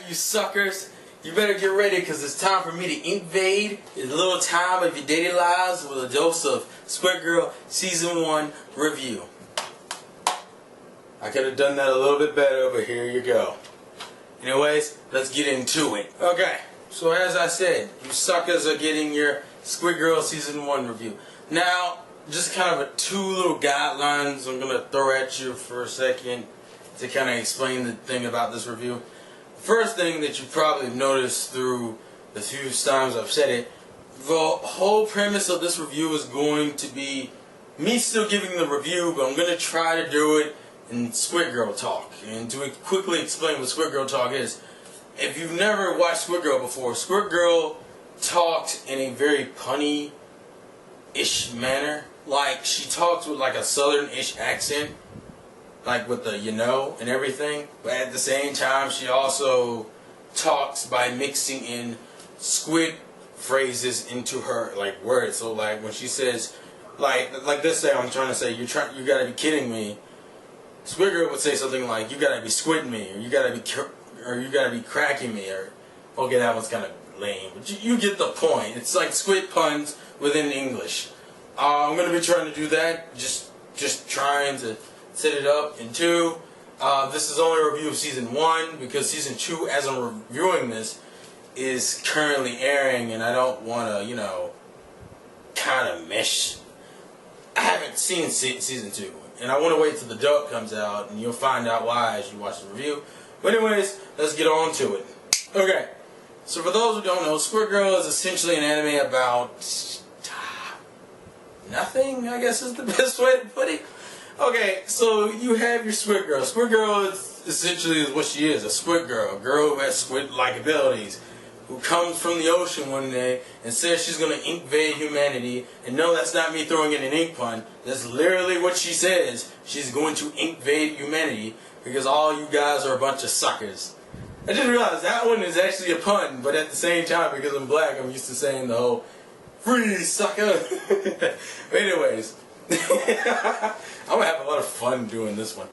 you suckers. You better get ready because it's time for me to invade a little time of your daily lives with a dose of Squid Girl Season 1 review. I could have done that a little bit better, but here you go. Anyways, let's get into it. Okay, so as I said, you suckers are getting your Squid Girl Season 1 review. Now, just kind of two little guidelines I'm going to throw at you for a second to kind of explain the thing about this review. First thing that you probably noticed through the few times I've said it, the whole premise of this review is going to be me still giving the review, but I'm going to try to do it in Squid Girl talk. And to quickly explain what Squid Girl talk is, if you've never watched Squid Girl before, Squid Girl talked in a very punny-ish manner. Like, she talks with like a southern-ish accent, like with the you know and everything, but at the same time she also talks by mixing in squid phrases into her like words. So like when she says like this say I'm trying to say you gotta be kidding me, Squid Girl would say something like you gotta be squidding me, or you gotta be cracking me, or okay, that one's kind of lame, but you get the point. It's like squid puns within English. I'm gonna be trying to do that, just trying to set it up. And two, this is only a review of Season 1 because Season 2, as I'm reviewing this, is currently airing and I don't want to, you know, kind of mesh. I haven't seen Season 2 and I want to wait till the dub comes out and you'll find out why as you watch the review. But anyways, let's get on to it. Okay, so for those who don't know, Squid Girl is essentially an anime about nothing, I guess is the best way to put it. Okay, so you have your Squid Girl. Squid Girl is essentially what she is, a squid girl. A girl who has squid-like abilities, who comes from the ocean one day and says she's going to invade humanity. And no, that's not me throwing in an ink pun. That's literally what she says. She's going to invade humanity because all you guys are a bunch of suckers. I just realized that one is actually a pun, but at the same time, because I'm black, I'm used to saying the whole free sucker. But anyways, I'm gonna have a lot of fun doing this one.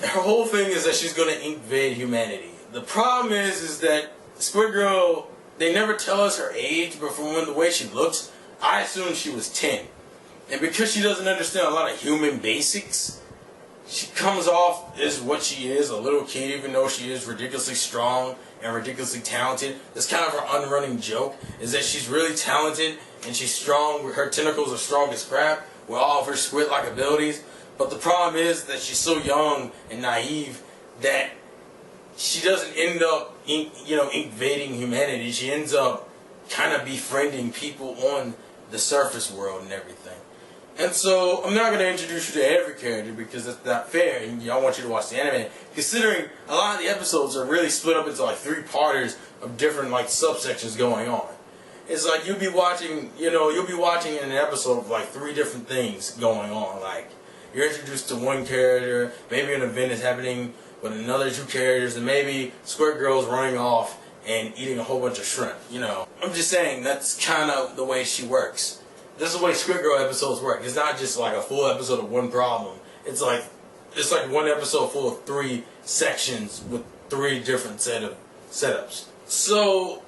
Her whole thing is that she's gonna invade humanity. The problem is that Squid Girl, they never tell us her age, but from the way she looks, I assume she was 10. And because she doesn't understand a lot of human basics, she comes off as what she is, a little kid, even though she is ridiculously strong and ridiculously talented. That's kind of her unrunning joke, is that she's really talented and she's strong. Her tentacles are strong as crap with all of her squid-like abilities. But the problem is that she's so young and naive that she doesn't end up, invading humanity. She ends up kind of befriending people on the surface world and everything. And so, I'm not going to introduce you to every character because that's not fair, and I want you to watch the anime. Considering a lot of the episodes are really split up into like 3-parters of different like subsections going on. It's like you'll be watching in an episode of like 3 different things going on. Like, you're introduced to one character, maybe an event is happening with another 2 characters, and maybe Squid Girl's running off and eating a whole bunch of shrimp, I'm just saying, that's kind of the way she works. This is the way Squid Girl episodes work. It's not just like a full episode of one problem. It's like one episode full of 3 sections with 3 different setups. So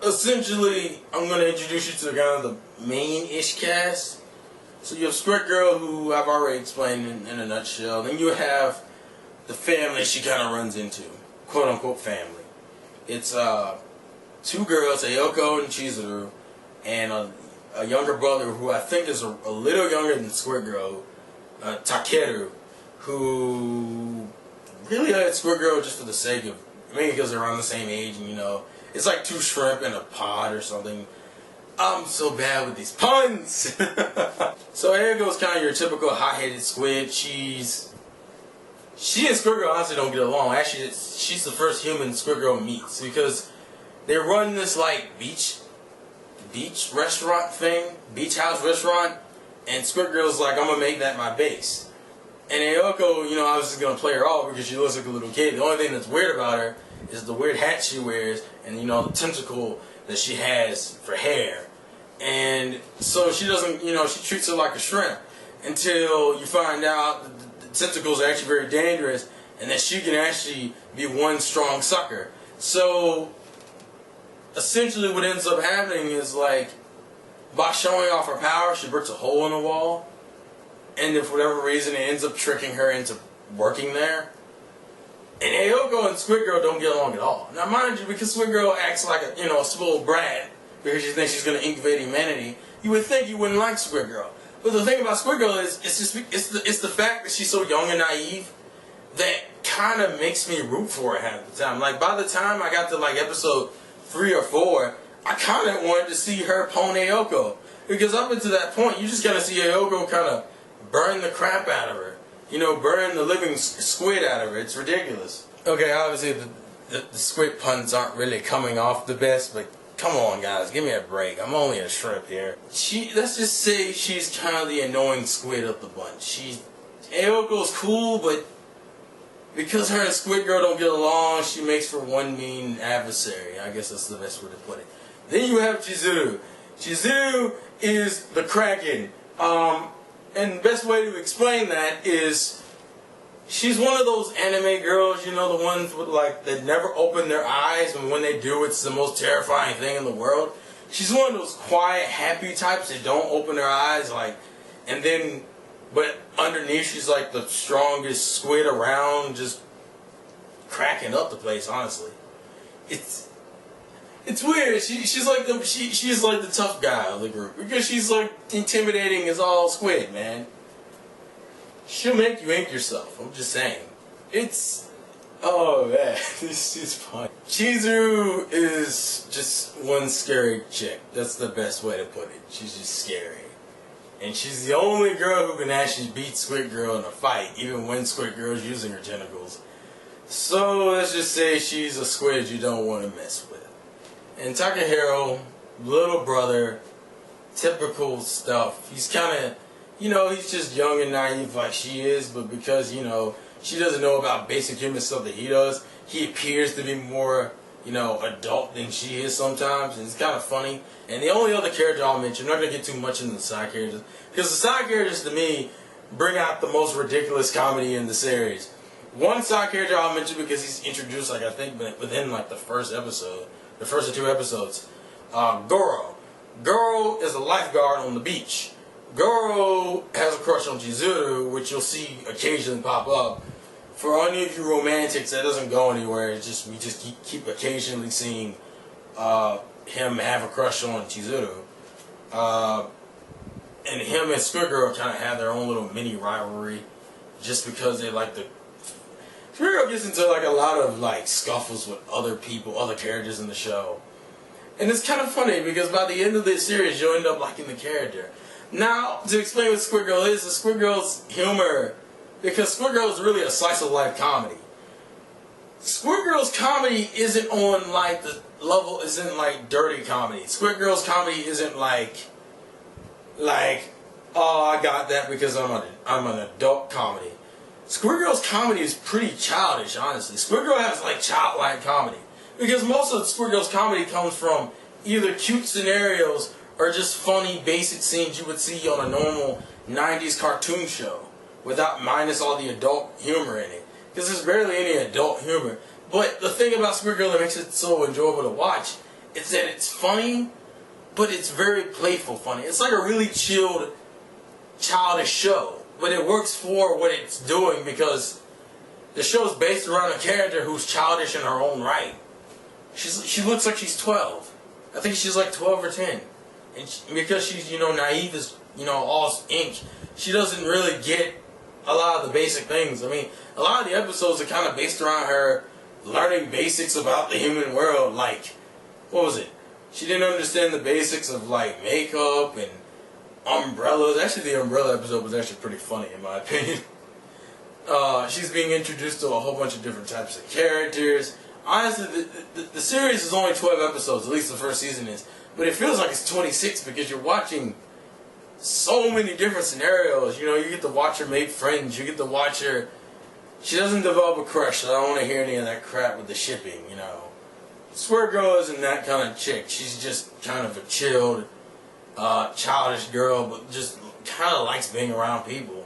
essentially, I'm going to introduce you to kind of the main-ish cast. So you have Squid Girl, who I've already explained in a nutshell. Then you have the family she kind of runs into, quote-unquote family. It's 2 girls, Ayoko and Chizuru, and a younger brother who I think is a little younger than Squid Girl, Takeru, who really liked Squid Girl just for the sake of, maybe because they're around the same age, and it's like 2 shrimp in a pod or something. I'm so bad with these puns! So Ayoko's kind of your typical hot-headed squid. She and Squid Girl honestly don't get along. Actually, she's the first human Squid Girl meets because they run this like beach restaurant thing, beach house restaurant, and Squid Girl's like, I'm gonna make that my base. And Ayoko, I was just gonna play her off because she looks like a little kid. The only thing that's weird about her is the weird hat she wears and the tentacle that she has for hair. And so she doesn't, she treats her like a shrimp until you find out that the tentacles are actually very dangerous and that she can actually be one strong sucker. So essentially what ends up happening is, like, by showing off her power, she breaks a hole in the wall, and if for whatever reason it ends up tricking her into working there. And Ayoko and Squid Girl don't get along at all. Now mind you, because Squid Girl acts like a, you know, a spoiled brat because she thinks she's going to invade humanity, you would think you wouldn't like Squid Girl. But the thing about Squid Girl is, it's the fact that she's so young and naive that kind of makes me root for her half the time. Like, by the time I got to, like, episode 3 or 4, I kind of wanted to see her pwn Ayoko. Because up until that point, you just kind of see Ayoko kind of burn the crap out of her. You know, burn the living squid out of her. It's ridiculous. Okay, obviously the squid puns aren't really coming off the best, but come on, guys, give me a break. I'm only a shrimp here. Let's just say she's kind of the annoying squid of the bunch. Ayoko's cool, but because her and Squid Girl don't get along, she makes for one mean adversary. I guess that's the best way to put it. Then you have Chizuru. Chizuru is the Kraken. And the best way to explain that is she's one of those anime girls, you know, the ones with, like, that never open their eyes, and when they do, it's the most terrifying thing in the world. She's one of those quiet, happy types that don't open their eyes, like, and then, but underneath she's like the strongest squid around, just cracking up the place, honestly. It's weird. She's like the tough guy of the group because she's like intimidating as all squid, man. She'll make you ink yourself. I'm just saying. Oh man, this is fun. Chizuru is just one scary chick. That's the best way to put it. She's just scary. And she's the only girl who can actually beat Squid Girl in a fight, even when Squid Girl's using her tentacles. So let's just say she's a squid you don't want to mess with. And Takahiro, little brother, typical stuff. He's kind of, you know, he's just young and naive like she is, but because, you know, she doesn't know about basic human stuff that he does, he appears to be more, you know, adult than she is sometimes, and it's kind of funny. And the only other character I'll mention, I'm not going to get too much into the side characters, because the side characters, to me, bring out the most ridiculous comedy in the series. One side character I'll mention because he's introduced, like, I think, within, like, the first episode. The first 2 episodes. Goro. Goro is a lifeguard on the beach. Goro has a crush on Chizuru, which you'll see occasionally pop up. For any of you romantics, that doesn't go anywhere. It's just we just keep occasionally seeing him have a crush on Chizuru. And him and Squid Girl kind of have their own little mini rivalry, just because they like to. Squid Girl gets into like a lot of like scuffles with other people, other characters in the show. And it's kind of funny because by the end of this series, you'll end up liking the character. Now, to explain what Squid Girl is Squid Girl's humor, because Squid Girl is really a slice of life comedy. Squid Girl's comedy isn't on like the level, isn't like dirty comedy. Squid Girl's comedy isn't like, oh, I got that because I'm an adult comedy. Squid Girl's comedy is pretty childish, honestly. Squid Girl has like childlike comedy. Because most of Squid Girl's comedy comes from either cute scenarios or just funny basic scenes you would see on a normal 90s cartoon show, minus all the adult humor in it. Because there's barely any adult humor. But the thing about Squid Girl that makes it so enjoyable to watch is that it's funny, but it's very playful funny. It's like a really chilled, childish show. But it works for what it's doing because the show's based around a character who's childish in her own right. She looks like she's 12. I think she's like 12 or 10. And because she's, you know, naive as, you know, all ink, she doesn't really get a lot of the basic things. I mean, a lot of the episodes are kind of based around her learning basics about the human world. Like, what was it? She didn't understand the basics of, like, makeup and umbrellas. Actually, the umbrella episode was actually pretty funny, in my opinion. She's being introduced to a whole bunch of different types of characters. Honestly, the series is only 12 episodes, at least the first season is. But it feels like it's 26 because you're watching so many different scenarios. You know, you get to watch her make friends. You get to watch her. She doesn't develop a crush, so I don't want to hear any of that crap with the shipping, you know. Squid Girl isn't that kind of chick. She's just kind of a chilled, childish girl, but just kind of likes being around people.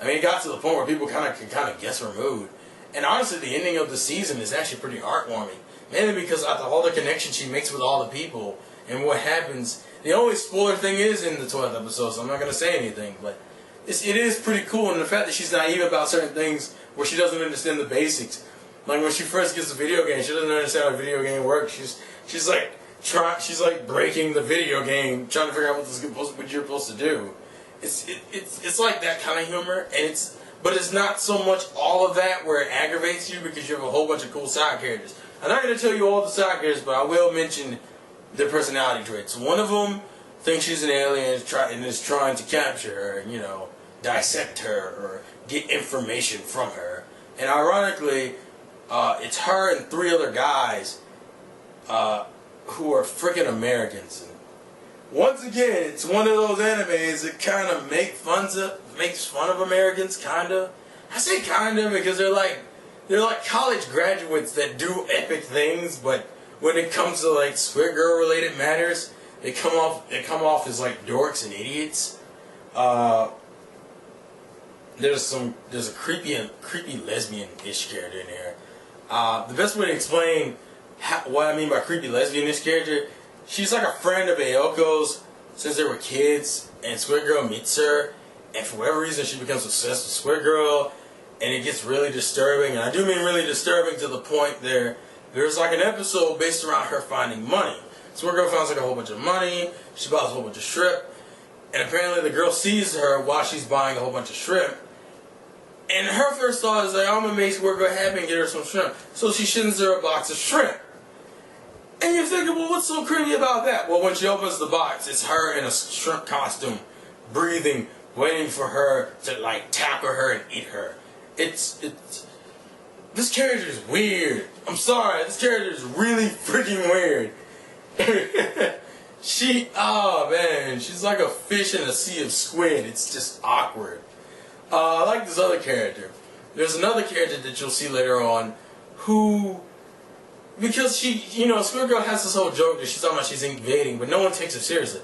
I mean, it got to the point where people could kind of guess her mood. And honestly, the ending of the season is actually pretty heartwarming. Mainly because of all the connections she makes with all the people and what happens. The only spoiler thing is in the 12th episode, so I'm not going to say anything, but it is pretty cool. And the fact that she's naive about certain things where she doesn't understand the basics. Like when she first gets a video game, she doesn't understand how a video game works. She's like breaking the video game, trying to figure out what you're supposed to do. It's like that kind of humor, and but it's not so much all of that where it aggravates you because you have a whole bunch of cool side characters. I'm not going to tell you all the side characters, but I will mention their personality traits. One of them thinks she's an alien and is trying to capture her and, dissect her or get information from her. And ironically, it's her and 3 other guys who are freaking Americans. And once again, it's one of those animes that kind of makes fun of Americans, kinda. I say kinda because they're like college graduates that do epic things, but when it comes to like Squid Girl related matters, they come off as like dorks and idiots. There's a creepy lesbian-ish character in there. The best way to explain what I mean by creepy lesbian-ish character, she's like a friend of Aoko's since they were kids, and Squid Girl meets her, and for whatever reason she becomes obsessed with Squid Girl, and it gets really disturbing, and I do mean really disturbing to the point there's like an episode based around her finding money. Squid Girl finds like a whole bunch of money, she buys a whole bunch of shrimp, and apparently the girl sees her while she's buying a whole bunch of shrimp, and her first thought is like, I'm gonna make Squid Girl happy and get her some shrimp. So she sends her a box of shrimp. And you're thinking, well, what's so creepy about that? Well, when she opens the box, it's her in a shrimp costume, breathing, waiting for her to like tackle her and eat her. This character is weird. I'm sorry, this character is really freaking weird. Oh man, she's like a fish in a sea of squid. It's just awkward. I like this other character. There's another character that you'll see later on who, because Squid Girl has this whole joke that she's talking about she's invading, but no one takes her seriously.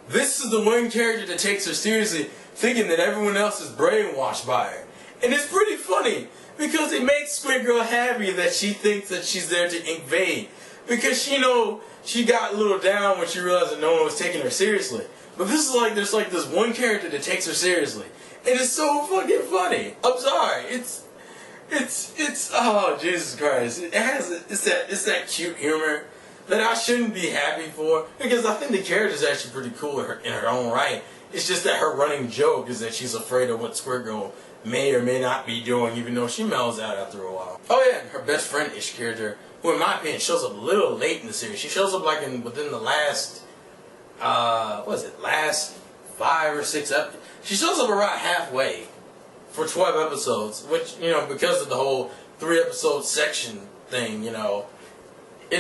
This is the one character that takes her seriously, thinking that everyone else is brainwashed by her. And it's pretty funny, because it makes Squid Girl happy that she thinks that she's there to invade. Because she got a little down when she realized that no one was taking her seriously. But this is like, there's like this one character that takes her seriously. And it's so fucking funny. I'm sorry. It's oh Jesus Christ. It's that cute humor that I shouldn't be happy for, because I think the character is actually pretty cool in her own right. It's just that her running joke is that she's afraid of what Squid Girl may or may not be doing, even though she mellows out after a while. Oh yeah, and her best friend-ish character, who in my opinion shows up a little late in the series. She shows up like within the last last 5 or 6 episodes. She shows up around halfway for 12 episodes, which, because of the whole 3-episode section thing, it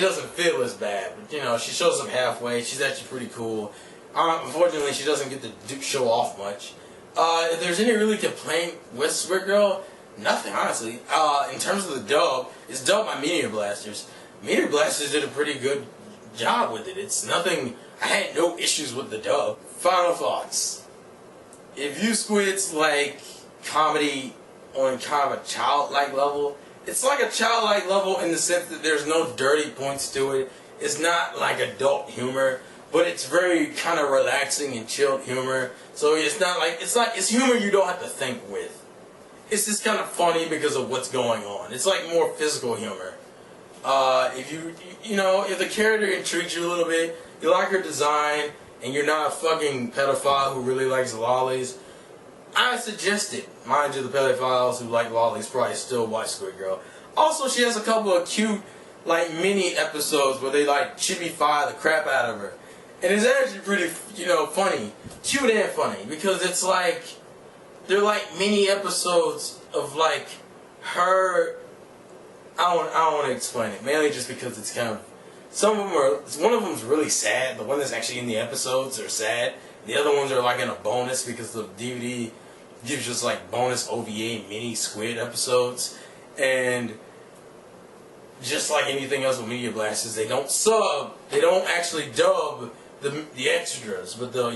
doesn't feel as bad. But, she shows up halfway. She's actually pretty cool. Unfortunately, she doesn't get to show off much. If there's any really complaint with Squid Girl, nothing, honestly. In terms of the dub, it's dubbed by Meteor Blasters. Meteor Blasters did a pretty good job with it. It's nothing. I had no issues with the dub. Final thoughts. If you Squid's like comedy on kind of a childlike level, it's like a childlike level in the sense that there's no dirty points to it. It's not like adult humor, but it's very kind of relaxing and chilled humor. So it's not like it's humor you don't have to think with. It's just kind of funny because of what's going on. It's like more physical humor. If the character intrigues you a little bit, you like her design, and you're not a fucking pedophile who really likes lollies, I suggest it. Mind you, the pedophiles who like lollies probably still watch Squid Girl. Also, she has a couple of cute, like, mini episodes where they, like, chibi-fy the crap out of her. And it's actually pretty, funny. Cute and funny. Because it's like, they're like mini episodes of, like, her. I don't want to explain it. Mainly just because it's kind of, one of them's really sad. The one that's actually in the episodes are sad. The other ones are like in a bonus because the DVD gives just like bonus OVA mini Squid episodes. And just like anything else with Media Blasters, they don't actually dub the extras, but they'll,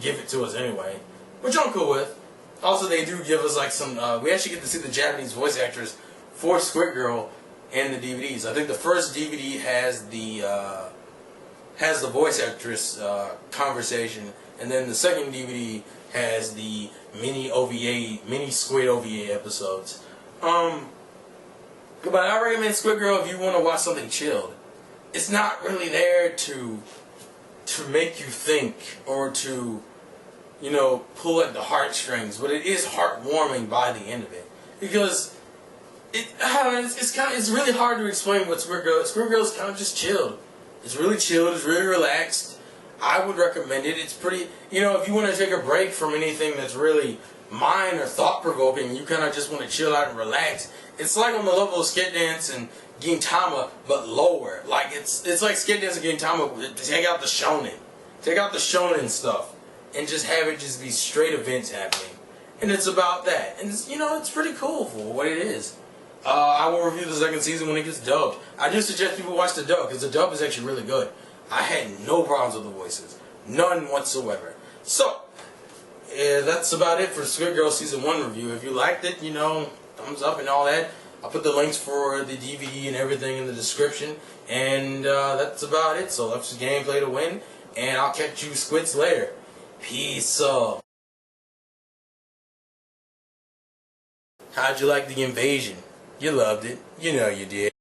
give it to us anyway. Which I'm cool with. Also, they do give us like some, we actually get to see the Japanese voice actors for Squid Girl and the DVDs. I think the first DVD has the voice actress conversation, and then the second DVD has the mini Squid OVA episodes. But I recommend Squid Girl if you want to watch something chilled. It's not really there to make you think or to, you know, pull at the heartstrings, but it is heartwarming by the end of it, because it's really hard to explain what Squid Girl is. Squid Girl is kind of just chilled. It's really chilled. It's really relaxed. I would recommend it. It's pretty, you know, if you want to take a break from anything that's really mind or thought provoking, you kind of just want to chill out and relax. It's like on the level of Skit Dance and Gintama, but lower. Like it's like Skit Dance and Gintama. Take out the shonen stuff, and just have it just be straight events happening. And it's about that. And it's, you know, it's pretty cool for what it is. I will review the second season when it gets dubbed. I do suggest people watch the dub, because the dub is actually really good. I had no problems with the voices. None whatsoever. So, that's about it for Squid Girl Season 1 review. If you liked it, you know, thumbs up and all that. I'll put the links for the DVD and everything in the description. And that's about it. So let's just gameplay to win. And I'll catch you squids later. Peace up. How'd you like the invasion? You loved it. You know you did.